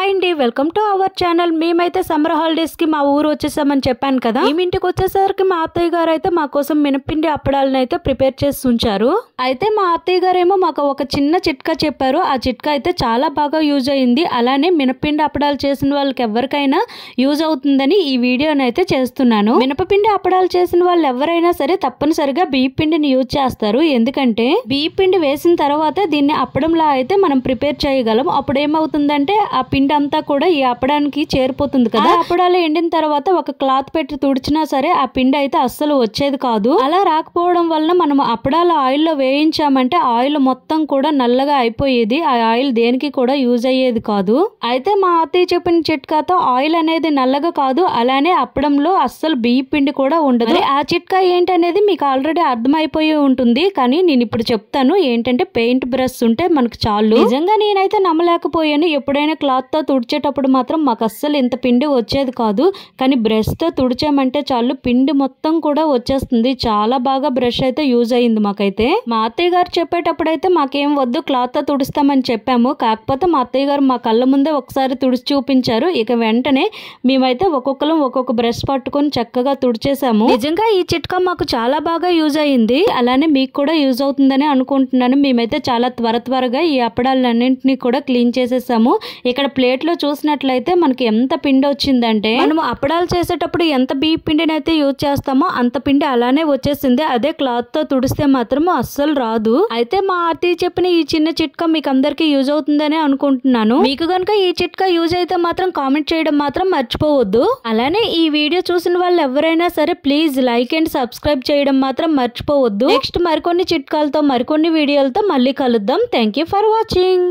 Hi అండి, welcome to our channel. మేమైతే summer holidays కి మా ఊరు వచ్చేసామని చెప్పాను కదా. మేము ఇంటికి వచ్చేసరికి మా అత్తయ్య గారు అయితే మా కోసం మినపిండి అప్పడాలను అయితే ప్రిపేర్ చేసి ఉంచారు. అయితే మా అత్తయ్య గారు ఏమో మాకు ఒక చిన్న చిట్కా చెప్పారు. ఆ చిట్కా అయితే చాలా బాగా యూజ్ అయింది. అలానే మినపిండి అప్పడాలు చేసిన వాళ్ళకి ఎవరికైనా యూజ్ అవుతుందని ఈ వీడియోని అయితే చేస్తున్నాను. మినపపిండి అప్పడాలు చేసిన వాళ్ళు ఎవరైనా సరే తప్పనిసరిగా బియ్య పిండిని యూజ్ చేస్తారు. ఎందుకంటే బియ్య పిండి వేసిన తర్వాత దీన్ని అప్పడంలా అయితే మనం ప్రిపేర్ చేయగలం. అప్పుడు ఏమవుతుందంటే ఆ పిండి అంతా కూడా ఈ అప్పడానికి చేరిపోతుంది కదా. అప్పడాలు ఎండిన తర్వాత ఒక క్లాత్ పెట్టి తుడిచినా సరే ఆ పిండి అయితే అస్సలు వచ్చేది కాదు. అలా రాకపోవడం వలన మనం అప్పడాలు ఆయిల్లో వేయించామంటే ఆయిల్ మొత్తం కూడా నల్లగా అయిపోయేది. ఆ ఆయిల్ దేనికి కూడా యూజ్ అయ్యేది కాదు. అయితే మా అత్తయ్య చెప్పిన చిట్కాతో ఆయిల్ అనేది నల్లగా కాదు, అలానే అప్పడంలో అస్సలు బియ్య పిండి కూడా ఉండదు. ఆ చిట్కా ఏంటనేది మీకు ఆల్రెడీ అర్థమైపోయి ఉంటుంది. కానీ నేను ఇప్పుడు చెప్తాను. ఏంటంటే పెయింట్ బ్రష్ ఉంటే మనకు చాలు. నిజంగా నేనైతే నమ్మలేకపోయాను. ఎప్పుడైనా క్లాత్ తో తుడిచేటప్పుడు మాత్రం మాకు అస్సలు ఇంత పిండి వచ్చేది కాదు. కానీ బ్రష్ తో తుడిచామంటే చాలు పిండి మొత్తం కూడా వచ్చేస్తుంది. చాలా బాగా బ్రష్ అయితే యూజ్ అయింది మాకైతే. మా అత్తయ్య గారు చెప్పేటప్పుడు అయితే మాకేం వద్దు, క్లాత్ తో తుడుస్తామని చెప్పాము. కాకపోతే మా అత్తయ్య గారు మా కళ్ళ ముందే ఒకసారి తుడిచి చూపించారు. ఇక వెంటనే మేమైతే ఒక్కొక్కరం ఒక్కొక్క బ్రష్ పట్టుకొని చక్కగా తుడిచేసాము. నిజంగా ఈ చిట్కా మాకు చాలా బాగా యూజ్ అయింది. అలానే మీకు కూడా యూజ్ అవుతుందని అనుకుంటున్నాను. మేమైతే చాలా త్వరగా ఈ అప్పడాలన్నింటినీ కూడా క్లీన్ చేసేసాము. ఇక్కడ ప్లేట్ లో చూసినట్లయితే మనకి ఎంత పిండి వచ్చిందంటే మనం అప్పడాలు చేసేటప్పుడు ఎంత బియ్య పిండిని అయితే యూజ్ చేస్తామో అంత పిండి అలానే వచ్చేసింది. అదే క్లాత్ తో తుడిస్తే మాత్రం అస్సలు రాదు. అయితే మా అత్తయ్య చెప్పిన ఈ చిన్న చిట్కా మీకు అందరికి యూజ్ అవుతుందని అనుకుంటున్నాను. మీకు గనుక ఈ చిట్కా యూజ్ అయితే మాత్రం కామెంట్ చేయడం మాత్రం మర్చిపోవద్దు. అలానే ఈ వీడియో చూసిన వాళ్ళు ఎవరైనా సరే ప్లీజ్ లైక్ అండ్ సబ్స్క్రైబ్ చేయడం మాత్రం మర్చిపోవద్దు. నెక్స్ట్ మరికొన్ని చిట్కాలతో మరికొన్ని వీడియోలతో మళ్ళీ కలుద్దాం. Thank you for watching.